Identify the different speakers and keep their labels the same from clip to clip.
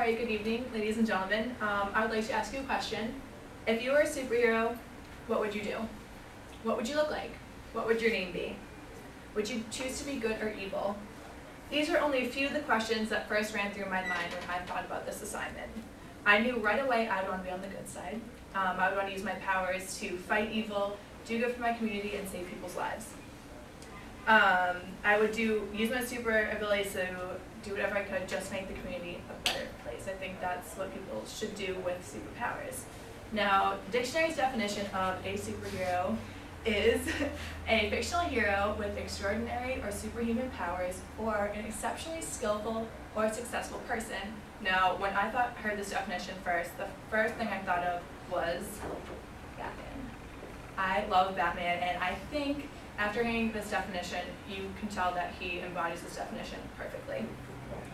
Speaker 1: Alright, good evening, ladies and gentlemen. I would like to ask you a question. If you were a superhero, what would you do? What would you look like? What would your name be? Would you choose to be good or evil? These are only a few of the questions that first ran through my mind when I thought about this assignment. I knew right away I would want to be on the good side. I would want to use my powers to fight evil, do good for my community, and save people's lives. I would use my super abilities to do whatever I could just to make the community a better place. I think that's what people should do with superpowers. Now, the dictionary's definition of a superhero is a fictional hero with extraordinary or superhuman powers, or an exceptionally skillful or successful person. Now, when I heard this definition first, the first thing I thought of was Batman. I love Batman, and I think after hearing this definition, you can tell that he embodies this definition perfectly.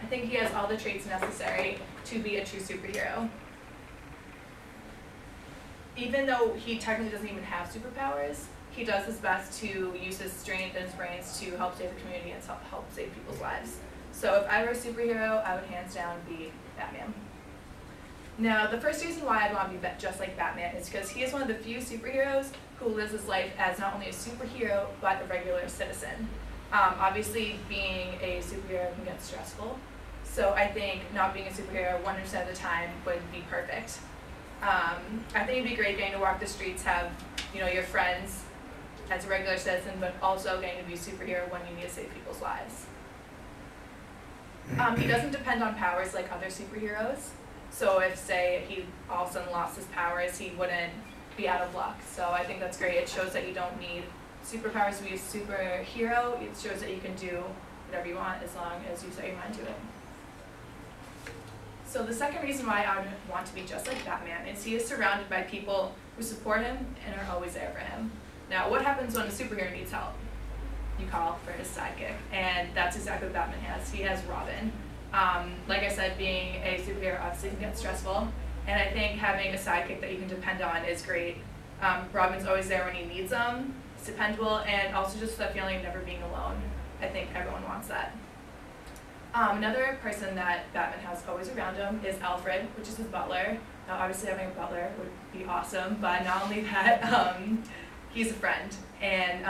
Speaker 1: I think he has all the traits necessary to be a true superhero. Even though he technically doesn't even have superpowers, he does his best to use his strength and his brains to help save the community and help save people's lives. So if I were a superhero, I would hands down be Batman. Now, the first reason why I'd want to be just like Batman is because he is one of the few superheroes who lives his life as not only a superhero, but a regular citizen. Obviously, being a superhero can get stressful, so I think not being a superhero 100% of the time would be perfect. I think it'd be great getting to walk the streets, have your friends as a regular citizen, but also getting to be a superhero when you need to save people's lives. He doesn't depend on powers like other superheroes. So if, say, he all of a sudden lost his powers, he wouldn't be out of luck. So I think that's great. It shows that you don't need superpowers to be a superhero. It shows that you can do whatever you want as long as you set your mind to it. So the second reason why I would want to be just like Batman is he is surrounded by people who support him and are always there for him. Now, what happens when a superhero needs help? You call for his sidekick, and that's exactly what Batman has. He has Robin. Like I said, being a superhero obviously can get stressful, and I think having a sidekick that you can depend on is great. Robin's always there when he needs him, he's dependable, and also just that feeling of never being alone. I think everyone wants that. Another person that Batman has always around him is Alfred, which is his butler. Now, obviously having a butler would be awesome, but not only that, he's a friend, and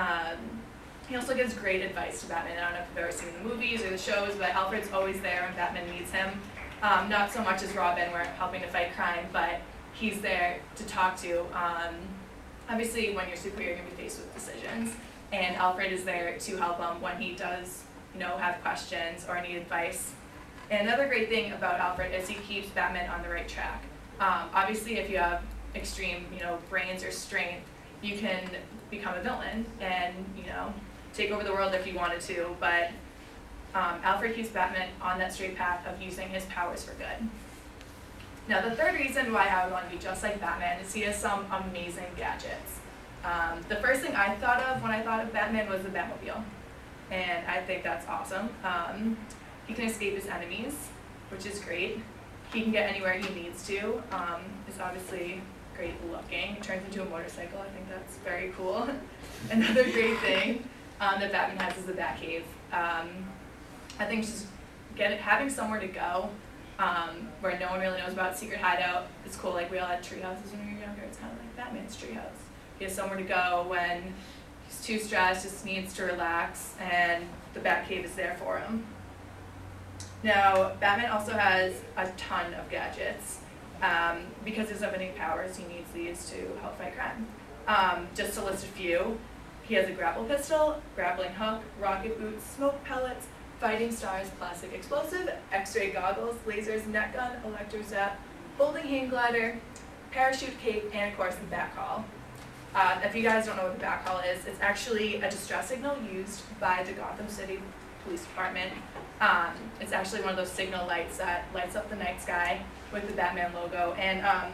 Speaker 1: he also gives great advice to Batman. I don't know if you've ever seen the movies or the shows, but Alfred's always there when Batman needs him. Not so much as Robin, where helping to fight crime, but he's there to talk to. Obviously, when you're a superhero, you're going to be faced with decisions, and Alfred is there to help him when he does, have questions or need advice. And another great thing about Alfred is he keeps Batman on the right track. Obviously, if you have extreme, brains or strength, you can become a villain and, take over the world if you wanted to, but Alfred keeps Batman on that straight path of using his powers for good. Now, the third reason why I would want to be just like Batman is he has some amazing gadgets. The first thing I thought of when I thought of Batman was the Batmobile, and I think that's awesome. He can escape his enemies, which is great. He can get anywhere he needs to. It's obviously great looking. It turns into a motorcycle. I think that's very cool. Another great thing that Batman has is the Batcave. I think just having somewhere to go where no one really knows about secret hideout is cool. Like we all had tree houses when we were younger. It's kind of like Batman's tree house. He has somewhere to go when he's too stressed, just needs to relax, and the Batcave is there for him. Now, Batman also has a ton of gadgets. Because he doesn't have any powers, he needs these to help fight crime. Just to list a few, he has a grapple pistol, grappling hook, rocket boots, smoke pellets, fighting stars, plastic explosive, x-ray goggles, lasers, net gun, electro zap, folding hang glider, parachute cape, and of course the bat call. If you guys don't know what the bat call is, it's actually a distress signal used by the Gotham City Police Department. It's actually one of those signal lights that lights up the night sky with the Batman logo, and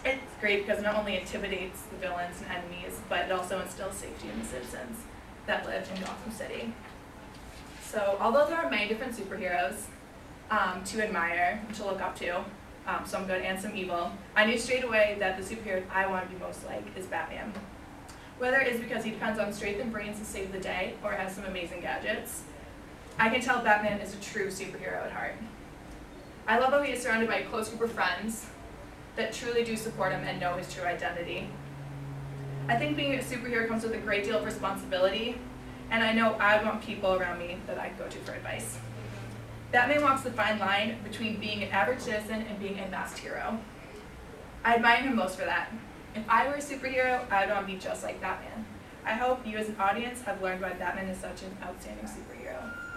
Speaker 1: it's great because it not only intimidates the villains and enemies, but it also instills safety in the citizens that live in Gotham City. So although there are many different superheroes to admire and to look up to, some good and some evil, I knew straight away that the superhero I want to be most like is Batman. Whether it is because he depends on strength and brains to save the day or has some amazing gadgets, I can tell Batman is a true superhero at heart. I love how he is surrounded by a close group of friends that truly do support him and know his true identity. I think being a superhero comes with a great deal of responsibility, and I know I want people around me that I can go to for advice. Batman walks the fine line between being an average citizen and being a masked hero. I admire him most for that. If I were a superhero, I would want to be just like Batman. I hope you as an audience have learned why Batman is such an outstanding superhero.